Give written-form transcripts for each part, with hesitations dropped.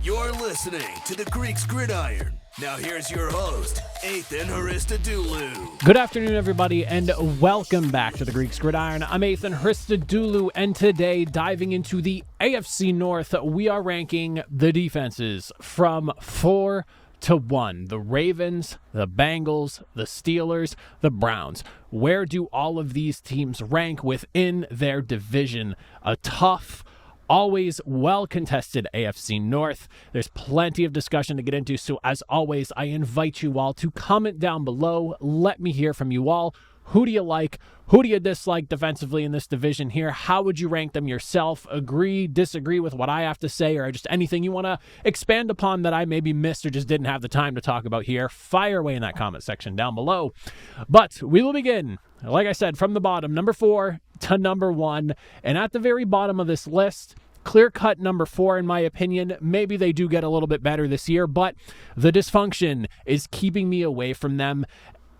You're listening to the Greeks Gridiron. Now here's your host, Ethan Hristodoulou. Good afternoon, everybody, and welcome back to the Greeks Gridiron. I'm Ethan Hristodoulou, and today, diving into the AFC North, we are ranking the defenses from 4 to 1. The Ravens, the Bengals, the Steelers, the Browns. Where do all of these teams rank within their division? A tough, always well-contested AFC North. There's plenty of discussion to get into, so as always, I invite you all to comment down below. Let me hear from you all. Who do you like? Who do you dislike defensively in this division here? How would you rank them yourself? Agree, disagree with what I have to say, or just anything you want to expand upon that I maybe missed or just didn't have the time to talk about here? Fire away in that comment section down below. But we will begin, like I said, from the bottom, number 4 to number 1. And at the very bottom of this list, clear-cut number 4, in my opinion. Maybe they do get a little bit better this year, but the dysfunction is keeping me away from them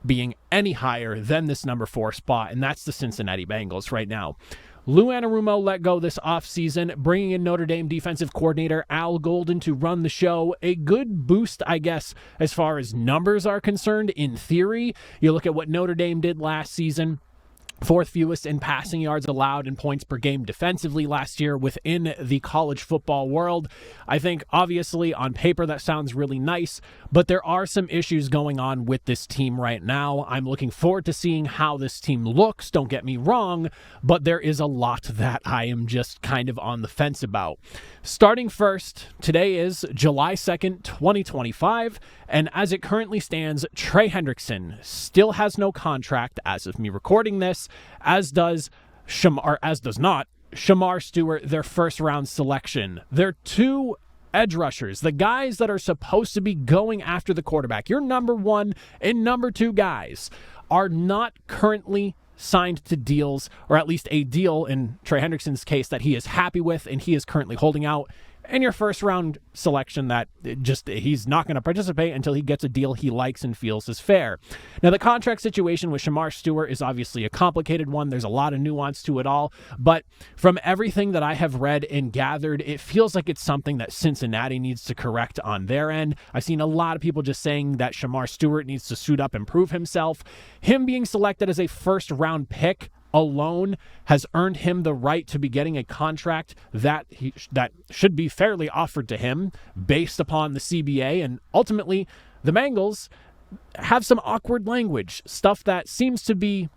being any higher than this number 4 spot, and that's the Cincinnati Bengals right now. Lou Anarumo let go this offseason, bringing in Notre Dame defensive coordinator Al Golden to run the show. A good boost, I guess, as far as numbers are concerned, in theory. You look at what Notre Dame did last season. 4th fewest in passing yards allowed and points per game defensively last year within the college football world. I think, obviously, on paper, that sounds really nice, but there are some issues going on with this team right now. I'm looking forward to seeing how this team looks, don't get me wrong, but there is a lot that I am just kind of on the fence about. Starting first, today is July 2nd, 2025, and as it currently stands, Trey Hendrickson still has no contract as of me recording this, as does not Shamar Stewart, their first-round selection. They're 2 edge rushers, the guys that are supposed to be going after the quarterback. Your number 1 and number 2 guys are not currently signed to deals, or at least a deal in Trey Hendrickson's case that he is happy with and he is currently holding out. And your first round selection that he's not going to participate until he gets a deal he likes and feels is fair. Now, the contract situation with Shamar Stewart is obviously a complicated one. There's a lot of nuance to it all, but from everything that I have read and gathered, it feels like it's something that Cincinnati needs to correct on their end. I've seen a lot of people just saying that Shamar Stewart needs to suit up and prove himself. Him being selected as a first round pick alone has earned him the right to be getting a contract that should be fairly offered to him based upon the CBA. And ultimately, the Bengals have some awkward language, stuff that seems to be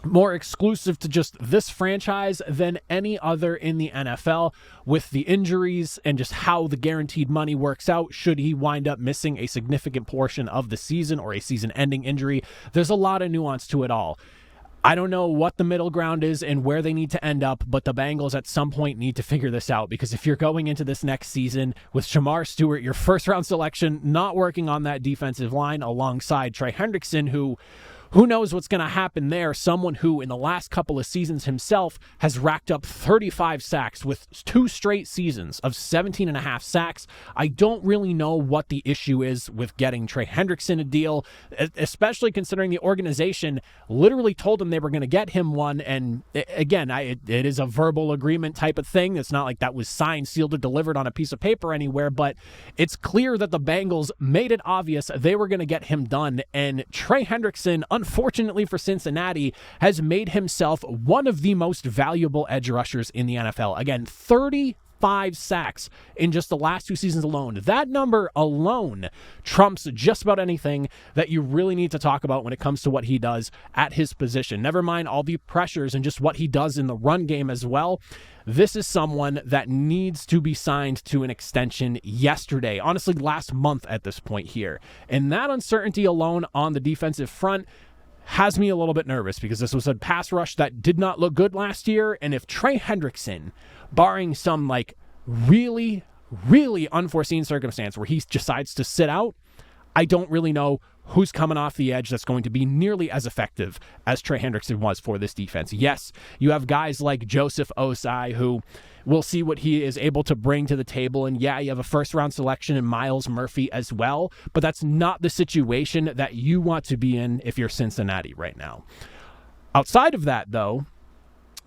more exclusive to just this franchise than any other in the NFL, with the injuries and just how the guaranteed money works out should he wind up missing a significant portion of the season or a season-ending injury. There's a lot of nuance to it all. I don't know what the middle ground is and where they need to end up, but the Bengals at some point need to figure this out, because if you're going into this next season with Shamar Stewart, your first-round selection, not working on that defensive line alongside Trey Hendrickson, who knows what's going to happen there? Someone who, in the last couple of seasons himself, has racked up 35 sacks with 2 straight seasons of 17.5 sacks. I don't really know what the issue is with getting Trey Hendrickson a deal, especially considering the organization literally told him they were going to get him one. And again, it is a verbal agreement type of thing. It's not like that was signed, sealed, or delivered on a piece of paper anywhere, but it's clear that the Bengals made it obvious they were going to get him done. And Trey Hendrickson, unfortunately for Cincinnati, has made himself one of the most valuable edge rushers in the NFL. Again, 35 sacks in just the last 2 seasons alone. That number alone trumps just about anything that you really need to talk about when it comes to what he does at his position. Never mind all the pressures and just what he does in the run game as well. This is someone that needs to be signed to an extension yesterday, honestly last month at this point here. And that uncertainty alone on the defensive front has me a little bit nervous, because this was a pass rush that did not look good last year. And if Trey Hendrickson, barring some really, really unforeseen circumstance where he decides to sit out, I don't really know who's coming off the edge that's going to be nearly as effective as Trey Hendrickson was for this defense. Yes, you have guys like Joseph Osai, who we'll see what he is able to bring to the table. And yeah, you have a first-round selection in Myles Murphy as well, but that's not the situation that you want to be in if you're Cincinnati right now. Outside of that, though,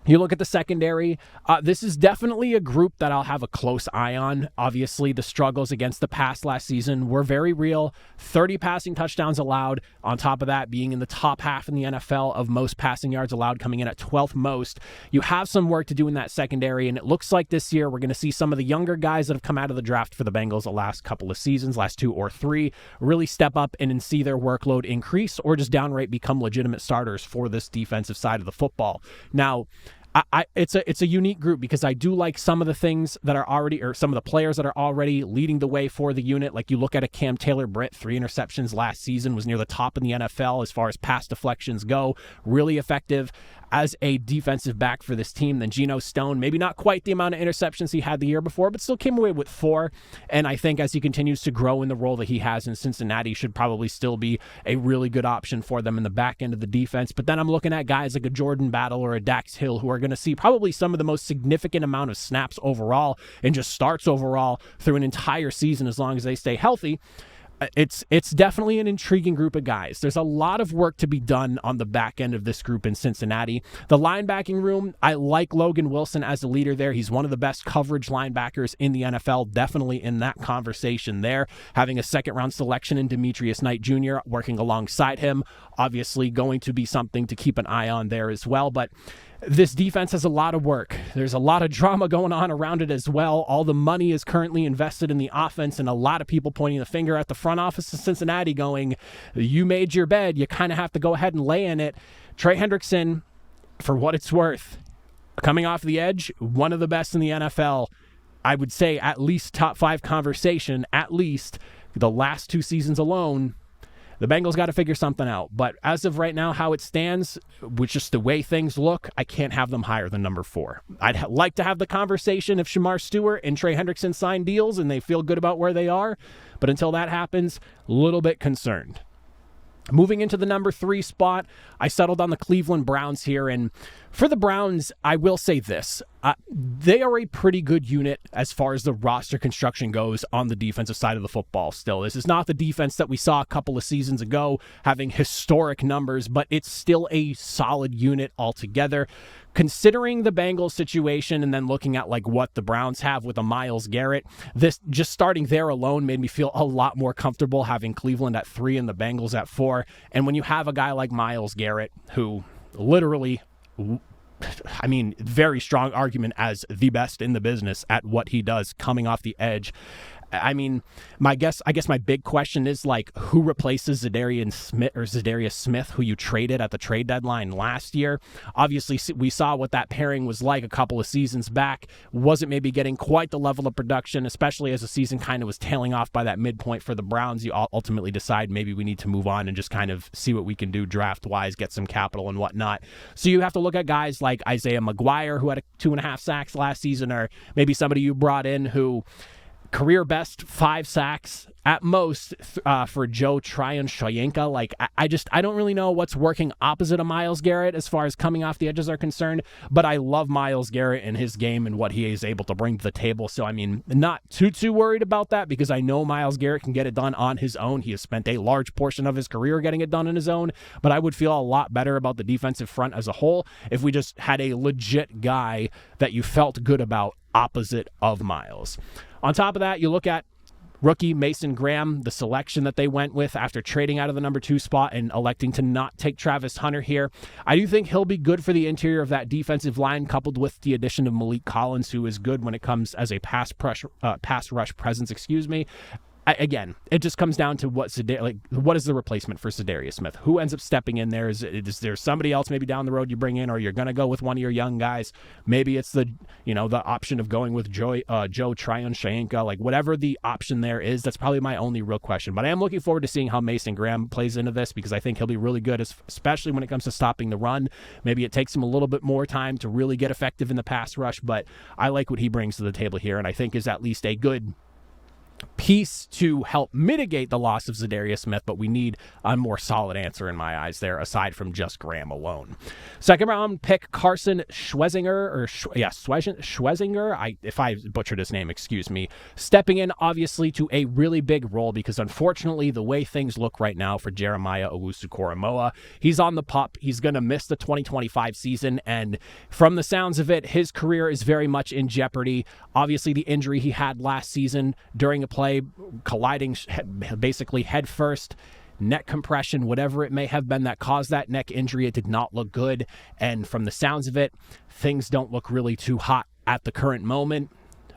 You look at the secondary, this is definitely a group that I'll have a close eye on. Obviously, the struggles against the pass last season were very real. 30 passing touchdowns allowed. On top of that, being in the top half in the NFL of most passing yards allowed, coming in at 12th most. You have some work to do in that secondary, and it looks like this year we're going to see some of the younger guys that have come out of the draft for the Bengals the last couple of seasons, last 2 or 3, really step up and see their workload increase or just downright become legitimate starters for this defensive side of the football. Now, it's a unique group because I do like some of the things that are already, or some of the players that are already leading the way for the unit. Like you look at a Cam Taylor-Britt, 3 interceptions last season, was near the top in the NFL as far as pass deflections go. Really effective as a defensive back for this team. Then Geno Stone, maybe not quite the amount of interceptions he had the year before, but still came away with 4. And I think as he continues to grow in the role that he has in Cincinnati, should probably still be a really good option for them in the back end of the defense. But then I'm looking at guys like a Jordan Battle or a Dax Hill who are going to see probably some of the most significant amount of snaps overall and just starts overall through an entire season as long as they stay healthy. It's definitely an intriguing group of guys. There's a lot of work to be done on the back end of this group in Cincinnati. The linebacking room, I like Logan Wilson as a leader there. He's one of the best coverage linebackers in the NFL, definitely in that conversation there. Having a second-round selection in Demetrius Knight Jr. working alongside him, obviously going to be something to keep an eye on there as well. But this defense has a lot of work. There's a lot of drama going on around it as well. All the money is currently invested in the offense, and a lot of people pointing the finger at the front office of Cincinnati going, you made your bed. You kind of have to go ahead and lay in it. Trey Hendrickson, for what it's worth, coming off the edge, one of the best in the NFL. I would say at least top 5 conversation, at least the last 2 seasons alone. The Bengals got to figure something out. But as of right now, how it stands, with just the way things look, I can't have them higher than number 4. I'd like to have the conversation if Shamar Stewart and Trey Hendrickson sign deals and they feel good about where they are. But until that happens, a little bit concerned. Moving into the number 3 spot, I settled on the Cleveland Browns here. And for the Browns, I will say this. They are a pretty good unit as far as the roster construction goes on the defensive side of the football still. This is not the defense that we saw a couple of seasons ago having historic numbers, but it's still a solid unit altogether. Considering the Bengals situation and then looking at like what the Browns have with a Myles Garrett, this just starting there alone made me feel a lot more comfortable having Cleveland at 3 and the Bengals at 4. And when you have a guy like Myles Garrett, who literally, I mean, very strong argument as the best in the business at what he does coming off the edge. I mean, I guess my big question is like, who replaces Zadarius Smith, who you traded at the trade deadline last year? Obviously, we saw what that pairing was like a couple of seasons back. Wasn't maybe getting quite the level of production, especially as the season kind of was tailing off by that midpoint for the Browns. You ultimately decide maybe we need to move on and just kind of see what we can do draft-wise, get some capital and whatnot. So you have to look at guys like Isaiah McGuire, who had 2.5 sacks last season, or maybe somebody you brought in who career best 5 sacks at most for Joe Tryon-Shoyinka. Like, I don't really know what's working opposite of Myles Garrett as far as coming off the edges are concerned, but I love Myles Garrett and his game and what he is able to bring to the table. So, I mean, not too worried about that because I know Myles Garrett can get it done on his own. He has spent a large portion of his career getting it done on his own, but I would feel a lot better about the defensive front as a whole if we just had a legit guy that you felt good about opposite of Myles. On top of that, you look at rookie Mason Graham, the selection that they went with after trading out of the number 2 spot and electing to not take Travis Hunter here. I do think he'll be good for the interior of that defensive line, coupled with the addition of Malik Collins, who is good when it comes as a pass rush presence. Again, it just comes down to what is the replacement for Zadarius Smith? Who ends up stepping in there? Is there somebody else maybe down the road you bring in, or you're going to go with one of your young guys? Maybe it's the option of going with Joe Tryon-Shoyinka. Like, whatever the option there is, that's probably my only real question. But I am looking forward to seeing how Mason Graham plays into this because I think he'll be really good, especially when it comes to stopping the run. Maybe it takes him a little bit more time to really get effective in the pass rush, but I like what he brings to the table here, and I think is at least a good piece to help mitigate the loss of Zadarius Smith, but we need a more solid answer in my eyes there, aside from just Graham alone. Second round pick Carson Schwezinger, Schwezinger. If I butchered his name, excuse me. Stepping in, obviously, to a really big role because, unfortunately, the way things look right now for Jeremiah Owusu-Koramoah, he's on the pup. He's going to miss the 2025 season, and from the sounds of it, his career is very much in jeopardy. Obviously, the injury he had last season during a play, colliding basically head first, neck compression, whatever it may have been that caused that neck injury, it did not look good. And from the sounds of it, things don't look really too hot at the current moment.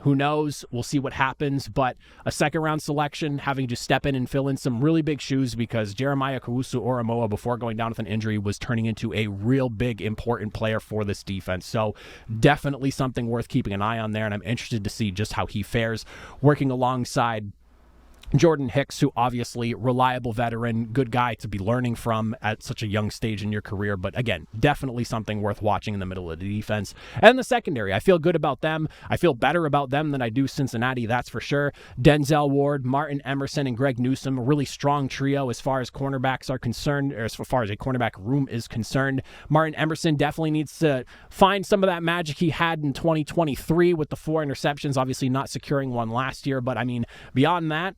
Who knows? We'll see what happens. But a second-round selection, having to step in and fill in some really big shoes because Jeremiah Owusu-Koramoah, before going down with an injury, was turning into a real big, important player for this defense. So definitely something worth keeping an eye on there, and I'm interested to see just how he fares working alongside Jordan Hicks, who obviously reliable veteran, good guy to be learning from at such a young stage in your career. But again, definitely something worth watching in the middle of the defense. And the secondary, I feel good about them. I feel better about them than I do Cincinnati, that's for sure. Denzel Ward, Martin Emerson, and Greg Newsome, a really strong trio as far as cornerbacks are concerned, or as far as a cornerback room is concerned. Martin Emerson definitely needs to find some of that magic he had in 2023 with the 4 interceptions, obviously not securing one last year. But I mean, beyond that,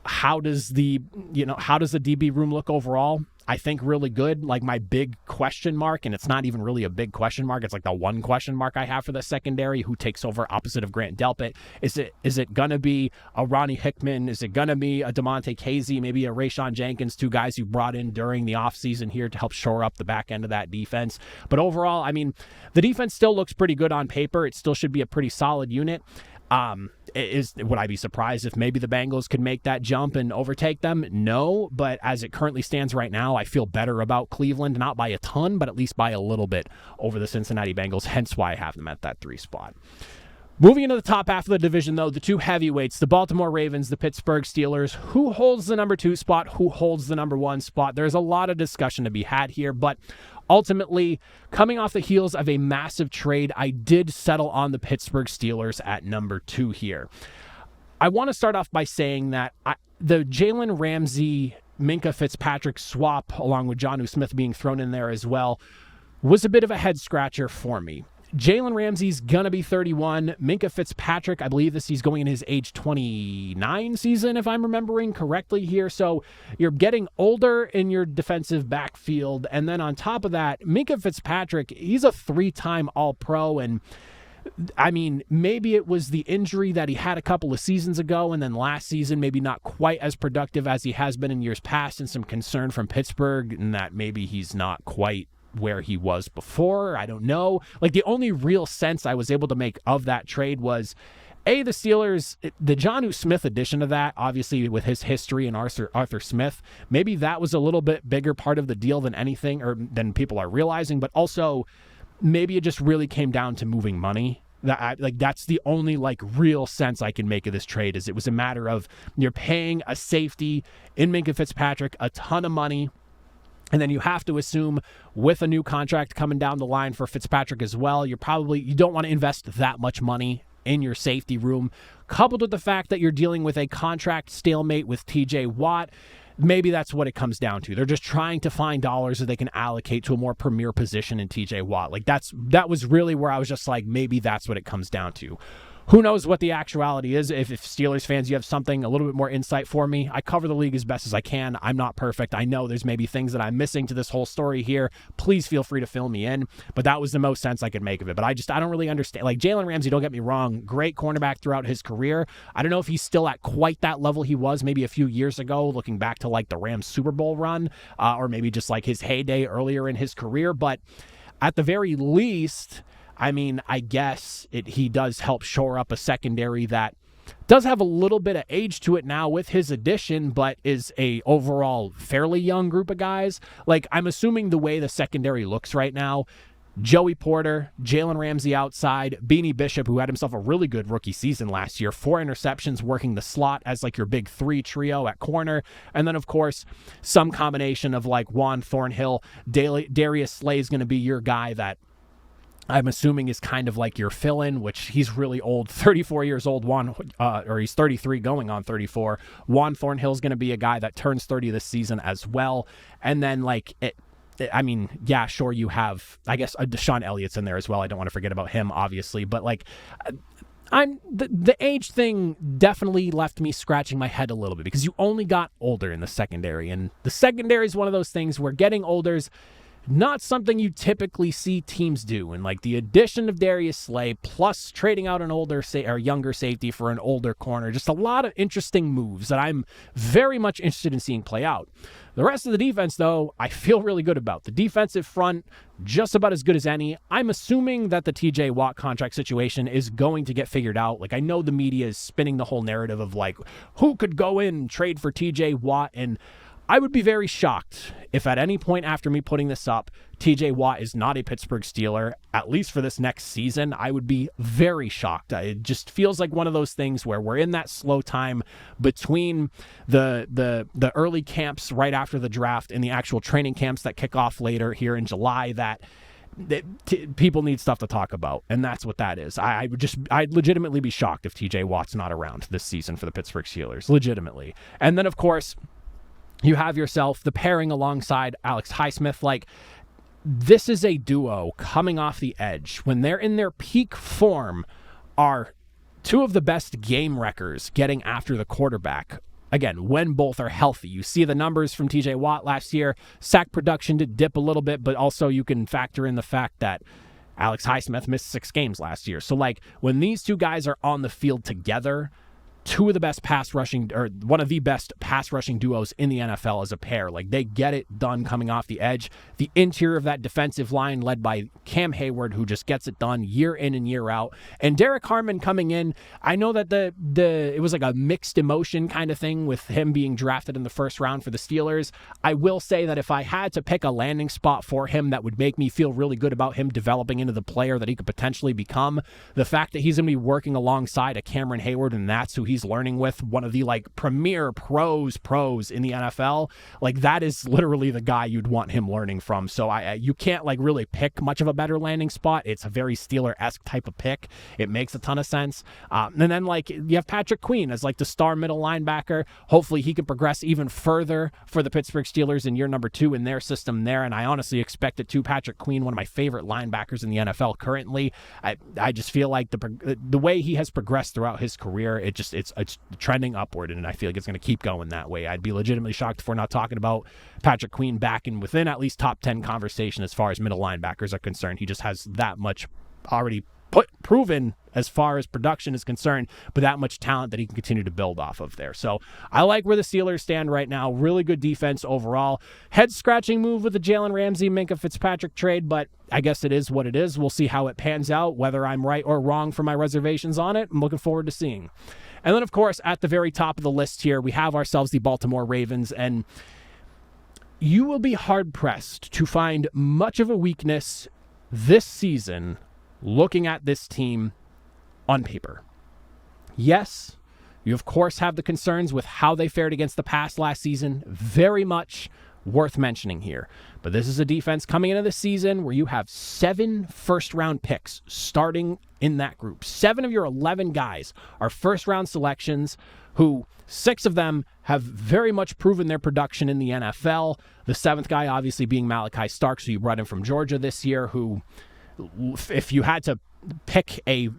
how does the DB room look overall? I think really good. Like, my big question mark, and it's not even really a big question mark, it's like the one question mark I have for the secondary, who takes over opposite of Grant Delpit. Is it gonna be a Ronnie Hickman? Is it gonna be a DeMonte Casey, maybe a Rayshawn Jenkins, 2 guys you brought in during the offseason here to help shore up the back end of that defense? But overall, I mean, the defense still looks pretty good on paper. It still should be a pretty solid unit. Would I be surprised if maybe the Bengals could make that jump and overtake them? No, but as it currently stands right now, I feel better about Cleveland, not by a ton, but at least by a little bit over the Cincinnati Bengals, hence why I have them at that 3 spot. Moving into the top half of the division, though, the 2 heavyweights, the Baltimore Ravens, the Pittsburgh Steelers. Who holds the number 2 spot? Who holds the number 1 spot? There's a lot of discussion to be had here, but ultimately, coming off the heels of a massive trade, I did settle on the Pittsburgh Steelers at number 2 here. I want to start off by saying that the Jalen Ramsey, Minkah Fitzpatrick swap, along with Jonnu Smith being thrown in there as well, was a bit of a head-scratcher for me. Jalen Ramsey's going to be 31. Minkah Fitzpatrick, I believe he's going in his age 29 season, if I'm remembering correctly here. So you're getting older in your defensive backfield. And then on top of that, Minkah Fitzpatrick, he's a 3-time All-Pro. And I mean, maybe it was the injury that he had a couple of seasons ago, and then last season maybe not quite as productive as he has been in years past, and some concern from Pittsburgh and that maybe he's not quite where he was before. I don't know. Like, the only real sense I was able to make of that trade was, the Steelers, the Jonnu Smith addition of that, obviously with his history and Arthur Smith, maybe that was a little bit bigger part of the deal than anything, or than people are realizing, but also maybe it just really came down to moving money. That's the only real sense I can make of this trade, is it was a matter of you're paying a safety in Minkah Fitzpatrick a ton of money. And then you have to assume with a new contract coming down the line for Fitzpatrick as well, you don't want to invest that much money in your safety room, coupled with the fact that you're dealing with a contract stalemate with TJ Watt. Maybe that's what it comes down to. They're just trying to find dollars that they can allocate to a more premier position in TJ Watt. That was really where I was just like, maybe that's what it comes down to. Who knows what the actuality is? If Steelers fans, you have something, a little bit more insight for me. I cover the league as best as I can. I'm not perfect. I know there's maybe things that I'm missing to this whole story here. Please feel free to fill me in. But that was the most sense I could make of it. But I don't really understand. Jalen Ramsey, don't get me wrong, great cornerback throughout his career. I don't know if he's still at quite that level he was maybe a few years ago, looking back to the Rams Super Bowl run, or maybe just his heyday earlier in his career. But at the very least, I mean, I guess he does help shore up a secondary that does have a little bit of age to it now with his addition, but is a overall fairly young group of guys. I'm assuming the way the secondary looks right now, Joey Porter, Jalen Ramsey outside, Beanie Bishop, who had himself a really good rookie season last year, 4 interceptions, working the slot as your big 3 trio at corner. And then, of course, some combination of Juan Thornhill, Darius Slay is going to be your guy that I'm assuming is kind of like your fill-in, which he's really old, 34 years old, or he's 33 going on 34. Juan Thornhill's going to be a guy that turns 30 this season as well. And then sure, you have, I guess, Deshaun Elliott's in there as well. I don't want to forget about him, obviously. But the age thing definitely left me scratching my head a little bit because you only got older in the secondary. And the secondary is one of those things where getting older is not something you typically see teams do. And the addition of Darius Slay plus trading out an younger safety for an older corner, just a lot of interesting moves that I'm very much interested in seeing play out. The rest of the defense, though, I feel really good about. The defensive front, just about as good as any. I'm assuming that the TJ Watt contract situation is going to get figured out. I know the media is spinning the whole narrative of who could go in and trade for TJ Watt, and I would be very shocked if at any point after me putting this up, TJ Watt is not a Pittsburgh Steeler, at least for this next season. I would be very shocked. It just feels like one of those things where we're in that slow time between the early camps right after the draft and the actual training camps that kick off later here in July that people need stuff to talk about, and that's what that is. I'd legitimately be shocked if TJ Watt's not around this season for the Pittsburgh Steelers, legitimately. And then, of course, you have yourself the pairing alongside Alex Highsmith. This is a duo coming off the edge. When they're in their peak form, are two of the best game wreckers getting after the quarterback. Again, when both are healthy. You see the numbers from TJ Watt last year. Sack production did dip a little bit, but also you can factor in the fact that Alex Highsmith missed 6 games last year. So, when these two guys are on the field together, two of the best one of the best pass rushing duos in the NFL as a pair. They get it done coming off the edge. The interior of that defensive line led by Cam Hayward, who just gets it done year in and year out. And Derek Harmon coming in, I know that it was a mixed emotion kind of thing with him being drafted in the first round for the Steelers. I will say that if I had to pick a landing spot for him that would make me feel really good about him developing into the player that he could potentially become, the fact that he's going to be working alongside a Cameron Hayward, and that's who he's learning with, one of the premier pros in the NFL, that is literally the guy you'd want him learning from. So you can't really pick much of a better landing spot. It's a very Steeler-esque type of pick. It makes a ton of sense. And then you have Patrick Queen as the star middle linebacker. Hopefully he can progress even further for the Pittsburgh Steelers in year number 2 in their system there. And I honestly expect it to. Patrick Queen, one of my favorite linebackers in the NFL currently. I just feel like the way he has progressed throughout his career, it's trending upward, and I feel like it's going to keep going that way. I'd be legitimately shocked if we're not talking about Patrick Queen back in within at least top 10 conversation as far as middle linebackers are concerned. He just has that much already proven as far as production is concerned, but that much talent that he can continue to build off of there. So I like where the Steelers stand right now. Really good defense overall. Head-scratching move with the Jalen Ramsey, Minkah Fitzpatrick trade, but I guess it is what it is. We'll see how it pans out, whether I'm right or wrong for my reservations on it. I'm looking forward to seeing. And then, of course, at the very top of the list here, we have ourselves the Baltimore Ravens, and you will be hard-pressed to find much of a weakness this season looking at this team on paper. Yes, you, of course, have the concerns with how they fared against the pass last season. Very much worth mentioning here. But this is a defense coming into the season where you have 7 first-round picks starting in that group. 7 of your 11 guys are first-round selections who 6 of them have very much proven their production in the NFL. The 7th guy obviously being Malachi Starks, who you brought in from Georgia this year, who, if you had to pick a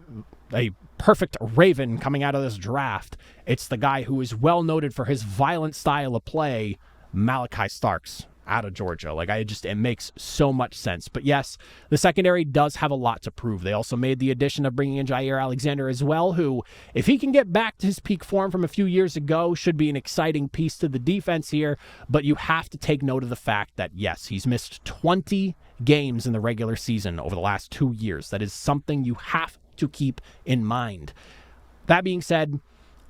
perfect Raven coming out of this draft, it's the guy who is well noted for his violent style of play, Malachi Starks out of Georgia. It makes so much sense. But yes, the secondary does have a lot to prove. They also made the addition of bringing in Jair Alexander as well, who, if he can get back to his peak form from a few years ago, should be an exciting piece to the defense here. But you have to take note of the fact that, yes, he's missed 20 games in the regular season over the last 2 years. That is something you have to keep in mind. That being said,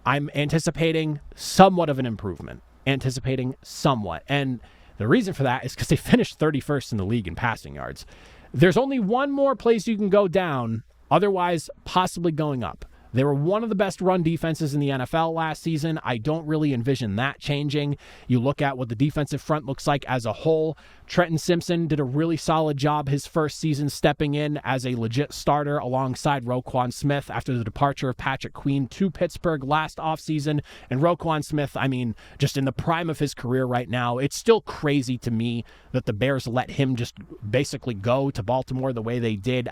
I'm anticipating somewhat of an improvement. And the reason for that is because they finished 31st in the league in passing yards. There's only one more place you can go down, otherwise possibly going up. They were one of the best run defenses in the NFL last season. I don't really envision that changing. You look at what the defensive front looks like as a whole. Trenton Simpson did a really solid job his first season stepping in as a legit starter alongside Roquan Smith after the departure of Patrick Queen to Pittsburgh last offseason. And Roquan Smith, I mean, just in the prime of his career right now, it's still crazy to me that the Bears let him just basically go to Baltimore the way they did.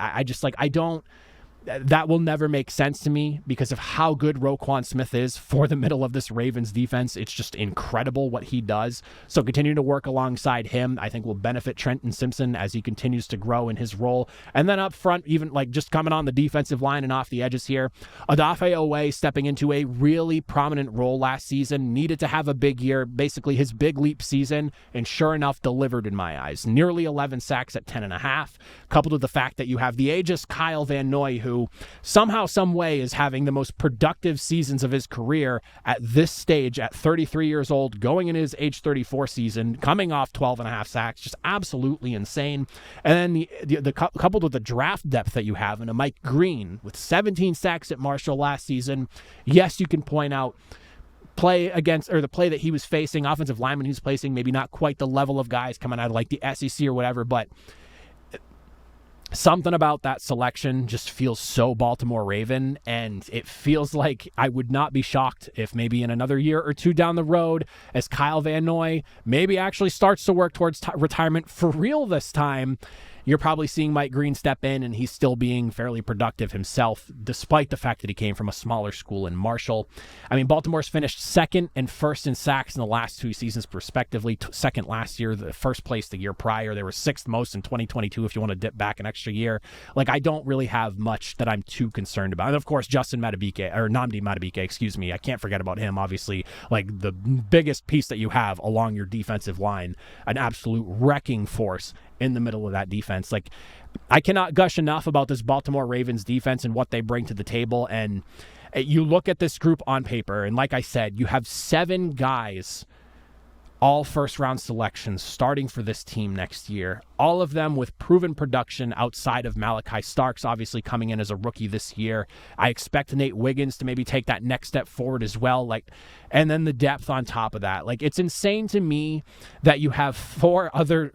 That will never make sense to me because of how good Roquan Smith is for the middle of this Ravens defense. It's just incredible what he does. So continuing to work alongside him, I think will benefit Trenton Simpson as he continues to grow in his role. And then up front, even like just coming on the defensive line and off the edges here, Odafe Owe stepping into a really prominent role last season, needed to have a big year, basically his big leap season, and sure enough, delivered in my eyes. Nearly 11 sacks at 10.5, coupled with the fact that you have the ageist Kyle Van Noy, who somehow, some way is having the most productive seasons of his career at this stage at 33 years old, going in his age 34 season, coming off 12.5 sacks, just absolutely insane. And then the coupled with the draft depth that you have in a Mike Green with 17 sacks at Marshall last season. Yes, you can point out the play that he was facing, offensive lineman he was facing, maybe not quite the level of guys coming out of like the SEC or whatever, but something about that selection just feels so Baltimore Raven, and it feels like I would not be shocked if maybe in another year or two down the road, as Kyle Van Noy maybe actually starts to work towards retirement for real this time, you're probably seeing Mike Green step in, and he's still being fairly productive himself, despite the fact that he came from a smaller school in Marshall. I mean, Baltimore's finished second and first in sacks in the last two seasons, respectively. Second last year, the first place the year prior. They were sixth most in 2022, if you want to dip back an extra year. Like, I don't really have much that I'm too concerned about. And, of course, Nnamdi Madubuike, I can't forget about him, obviously. Like, the biggest piece that you have along your defensive line, an absolute wrecking force in the middle of that defense. Like, I cannot gush enough about this Baltimore Ravens defense and what they bring to the table. And you look at this group on paper, and like I said, you have 7 guys, all first-round selections starting for this team next year, all of them with proven production outside of Malachi Starks, obviously coming in as a rookie this year. I expect Nate Wiggins to maybe take that next step forward as well. And then the depth on top of that. Like, it's insane to me that you have 5 other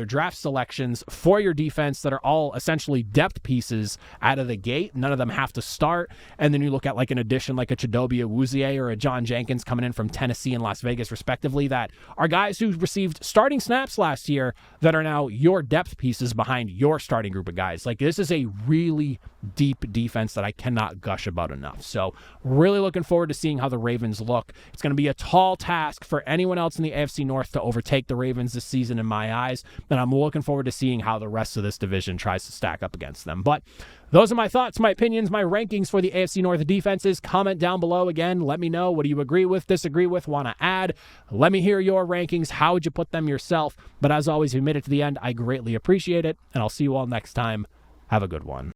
draft selections for your defense that are all essentially depth pieces out of the gate. None of them have to start. And then you look at like an addition like a Chidobe Awuzie or a John Jenkins coming in from Tennessee and Las Vegas, respectively, that are guys who received starting snaps last year that are now your depth pieces behind your starting group of guys. Like, this is a really deep defense that I cannot gush about enough. So really looking forward to seeing how the Ravens look. It's going to be a tall task for anyone else in the AFC North to overtake the Ravens this season in my eyes, and I'm looking forward to seeing how the rest of this division tries to stack up against them. But those are my thoughts, my opinions, my rankings for the AFC North defenses. Comment down below again. Let me know. What do you agree with, disagree with, want to add? Let me hear your rankings. How would you put them yourself? But as always, if you made it to the end, I greatly appreciate it, and I'll see you all next time. Have a good one.